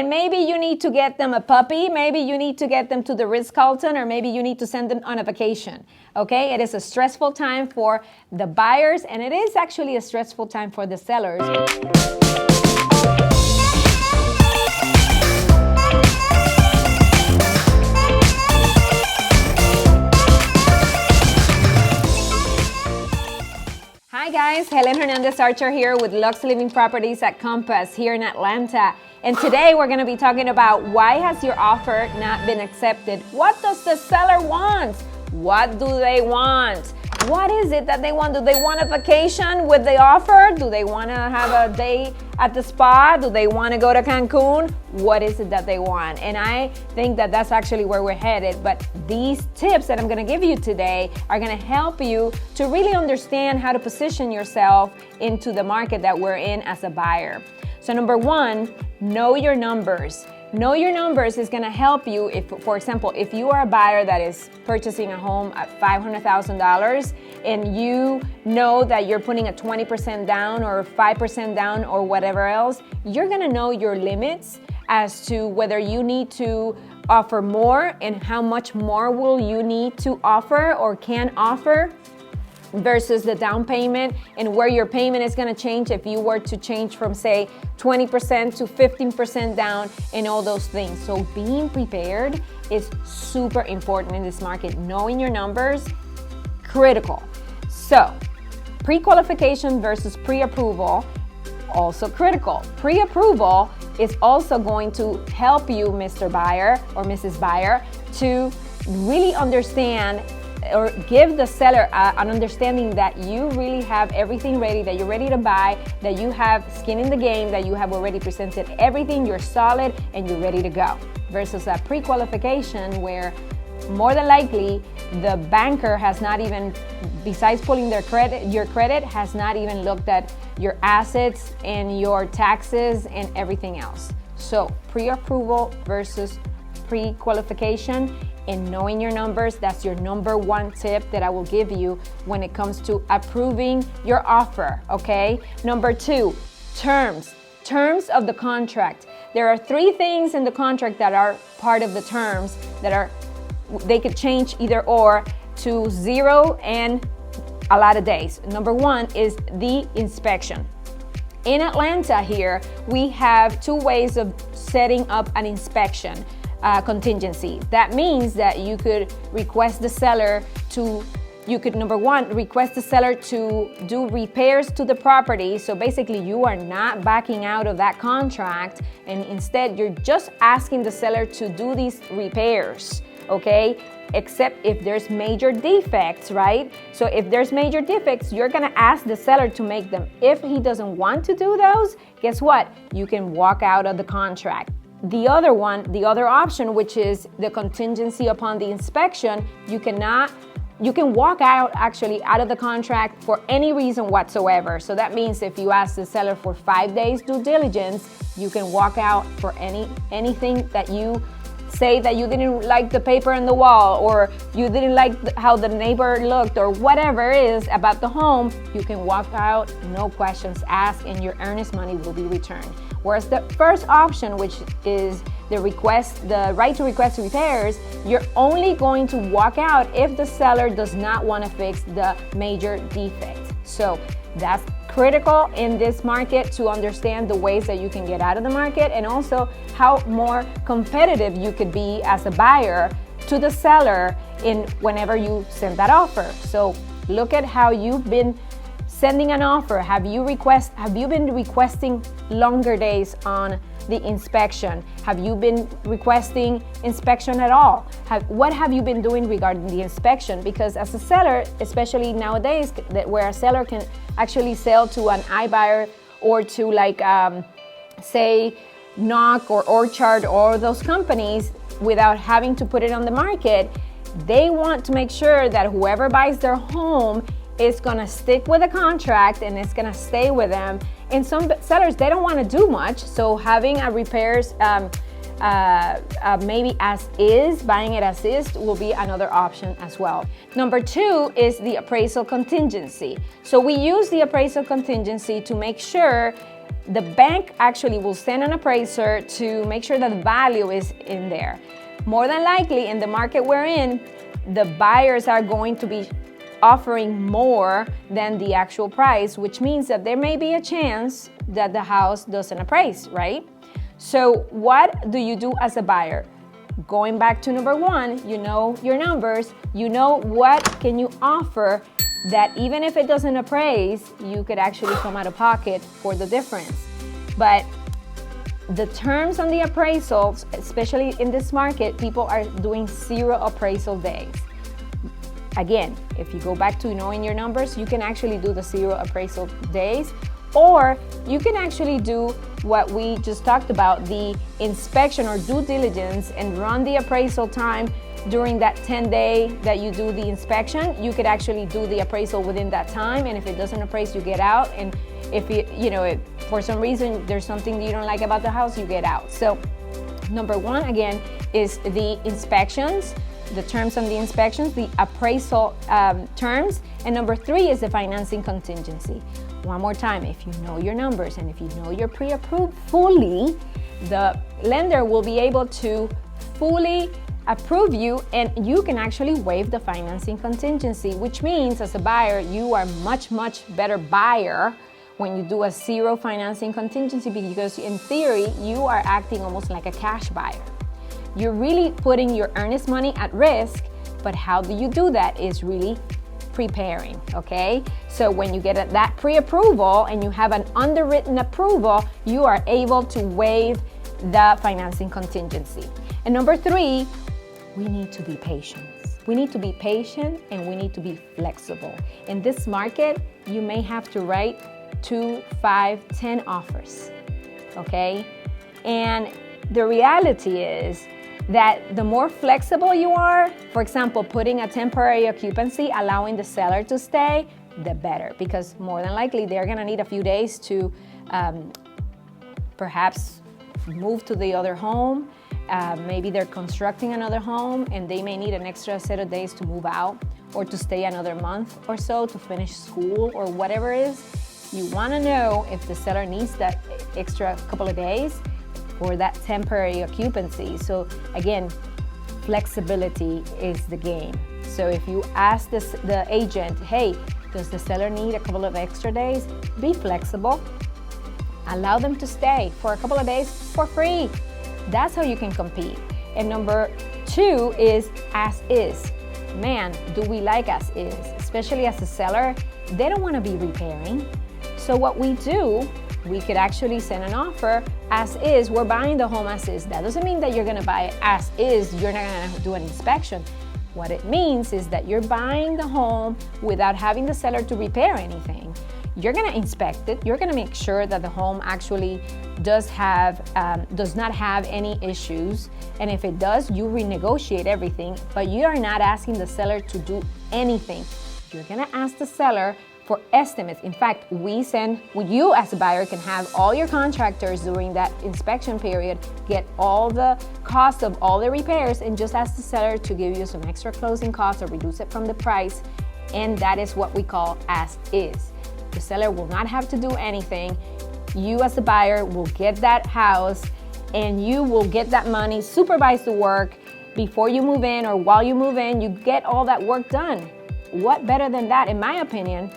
And maybe you need to get them a puppy, maybe you need to get them to the Ritz-Carlton, or maybe you need to send them on a vacation, okay? It is a stressful time for the buyers, and it is actually a stressful time for the sellers. Hi guys, Helen Hernandez Archer here with Lux Living Properties at Compass here in Atlanta. And today we're going to be talking about why has your offer not been accepted? What does the seller want? What do they want? What is it that they want? Do they want a vacation with the offer? Do they want to have a day at the spa? Do they want to go to Cancun? What is it that they want? And I think that that's actually where we're headed. But these tips that I'm going to give you today are going to help you to really understand how to position yourself into the market that we're in as a buyer. So number one, know your numbers. Know your numbers is going to help you if, for example, if you are a buyer that is purchasing a home at $500,000 and you know that you're putting a 20% down or 5% down or whatever else, you're going to know your limits as to whether you need to offer more and how much more will you need to offer or can offer versus the down payment, and where your payment is going to change if you were to change from, say, 20% to 15% down and all those things. So being prepared is super important in this market. Knowing your numbers, critical. So pre-qualification versus pre-approval, also critical. Pre-approval is also going to help you, Mr. Buyer or Mrs. Buyer, to really understand or give the seller an understanding that you really have everything ready, that you're ready to buy, that you have skin in the game, that you have already presented everything, you're solid, and you're ready to go. Versus a pre-qualification where more than likely the banker has not even, besides pulling their credit, your credit, has not even looked at your assets and your taxes and everything else. So pre-approval versus pre-qualification, and knowing your numbers, that's your number one tip that I will give you when it comes to approving your offer, okay? Number two, terms of the contract. There are three things in the contract that are part of the terms that they could change either or to 0 and a lot of days. Number one is the inspection. In Atlanta here, we have two ways of setting up an inspection. Contingency. That means that you could request the seller to, number one, request the seller to do repairs to the property. So basically you are not backing out of that contract, and instead you're just asking the seller to do these repairs, okay? Except if there's major defects, right? So if there's major defects, you're gonna ask the seller to make them. If he doesn't want to do those, guess what? You can walk out of the contract. The other option, which is the contingency upon the inspection, you can walk out of the contract for any reason whatsoever. So that means if you ask the seller for 5 days due diligence, you can walk out for anything that you say that you didn't like the paper on the wall, or you didn't like how the neighbor looked, or whatever it is about the home. You can walk out, no questions asked, and your earnest money will be returned. Whereas the first option, which is the right to request repairs, you're only going to walk out if the seller does not want to fix the major defect. So that's critical in this market to understand the ways that you can get out of the market, and also how more competitive you could be as a buyer to the seller in whenever you send that offer. So look at how you've been sending an offer. Have you been requesting longer days on the inspection? Have you been requesting inspection at all? What have you been doing regarding the inspection? Because as a seller, especially nowadays, where a seller can actually sell to an iBuyer or to say Knock or Orchard or those companies without having to put it on the market, they want to make sure that whoever buys their home is gonna stick with the contract and it's gonna stay with them. And some sellers, they don't wanna do much, so having a repairs maybe as is, buying it as is, will be another option as well. Number 2 is the appraisal contingency. So we use the appraisal contingency to make sure the bank actually will send an appraiser to make sure that the value is in there. More than likely, in the market we're in, the buyers are going to be offering more than the actual price, which means that there may be a chance that the house doesn't appraise, right? So what do you do as a buyer? Going back to number one, you know your numbers, you know what can you offer that even if it doesn't appraise, you could actually come out of pocket for the difference. But the terms on the appraisals, especially in this market, people are doing 0 appraisal days. Again, if you go back to knowing your numbers, you can actually do the 0 appraisal days, or you can actually do what we just talked about, the inspection or due diligence, and run the appraisal time during that 10-day that you do the inspection. You could actually do the appraisal within that time, and if it doesn't appraise, you get out. And if if for some reason there's something you don't like about the house, you get out. So number one, again, is the inspections, the terms on the inspections, the appraisal terms, and number 3 is the financing contingency. One more time, if you know your numbers and if you know you're pre-approved fully, the lender will be able to fully approve you, and you can actually waive the financing contingency, which means as a buyer, you are much better buyer when you do a 0 financing contingency, because in theory, you are acting almost like a cash buyer. You're really putting your earnest money at risk, but how do you do that is really preparing, okay? So when you get that pre-approval and you have an underwritten approval, you are able to waive the financing contingency. And number 3, we need to be patient. We need to be patient and we need to be flexible. In this market, you may have to write 2, 5, 10 offers, okay? And the reality is that the more flexible you are, for example, putting a temporary occupancy, allowing the seller to stay, the better, because more than likely they're gonna need a few days to perhaps move to the other home. Maybe they're constructing another home and they may need an extra set of days to move out or to stay another month or so to finish school or whatever it is. You wanna know if the seller needs that extra couple of days or that temporary occupancy. So again, flexibility is the game. So if you ask the agent, hey, does the seller need a couple of extra days? Be flexible. Allow them to stay for a couple of days for free. That's how you can compete. And number 2 is as is. Man, do we like as is? Especially as a seller, they don't want to be repairing. So what we do, we could actually send an offer as is. We're buying the home as is. That doesn't mean that you're gonna buy it as is. You're not gonna do an inspection. What it means is that you're buying the home without having the seller to repair anything. You're gonna inspect it. You're gonna make sure that the home actually does not have any issues. And if it does, you renegotiate everything, but you are not asking the seller to do anything. You're gonna ask the seller for estimates. In fact, you as a buyer can have all your contractors during that inspection period get all the cost of all the repairs and just ask the seller to give you some extra closing costs or reduce it from the price. And that is what we call as is. The seller will not have to do anything. You as a buyer will get that house and you will get that money, supervise the work before you move in or while you move in, you get all that work done. What better than that, in my opinion?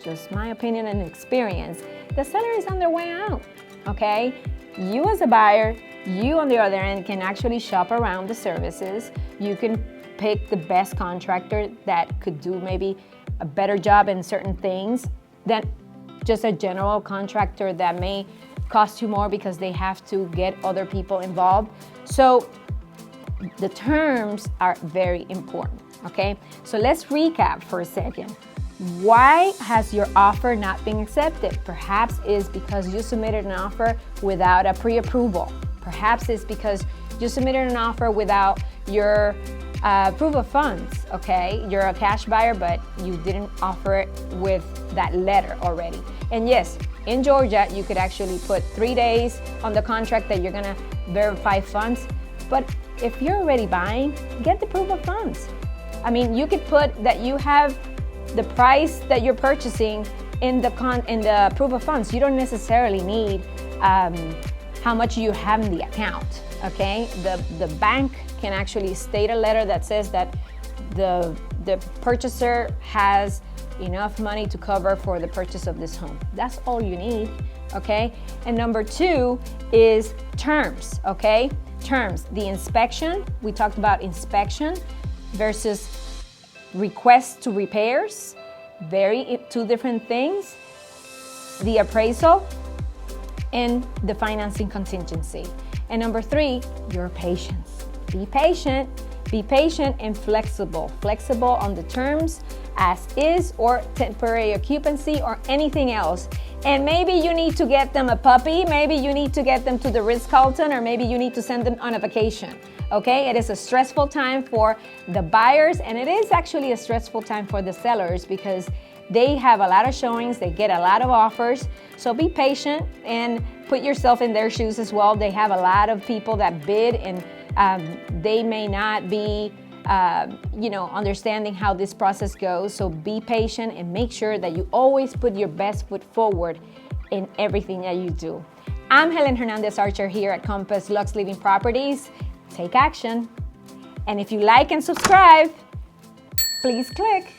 Just my opinion and experience. The seller is on their way out, okay? You as a buyer, you on the other end can actually shop around the services. You can pick the best contractor that could do maybe a better job in certain things than just a general contractor that may cost you more because they have to get other people involved. So the terms are very important, okay? So let's recap for a second. Why has your offer not been accepted? Perhaps it's because you submitted an offer without a pre-approval. Perhaps it's because you submitted an offer without your proof of funds, okay? You're a cash buyer, but you didn't offer it with that letter already. And yes, in Georgia, you could actually put 3 days on the contract that you're gonna verify funds. But if you're already buying, get the proof of funds. I mean, you could put that you have the price that you're purchasing in the proof of funds, you don't necessarily need how much you have in the account, okay? The bank can actually state a letter that says that the purchaser has enough money to cover for the purchase of this home. That's all you need, okay? And number 2 is terms, okay? Terms, the inspection, we talked about inspection versus request to repairs, two different things. The appraisal and the financing contingency. And number 3, your patience. Be patient and flexible. Flexible on the terms as is or temporary occupancy or anything else. And maybe you need to get them a puppy, maybe you need to get them to the Ritz-Carlton, or maybe you need to send them on a vacation. Okay, it is a stressful time for the buyers, and it is actually a stressful time for the sellers because they have a lot of showings, they get a lot of offers. So be patient and put yourself in their shoes as well. They have a lot of people that bid, and they may not be understanding how this process goes. So be patient and make sure that you always put your best foot forward in everything that you do. I'm Helen Hernandez Archer here at Compass Lux Living Properties. Take action. And if you like and subscribe, please click.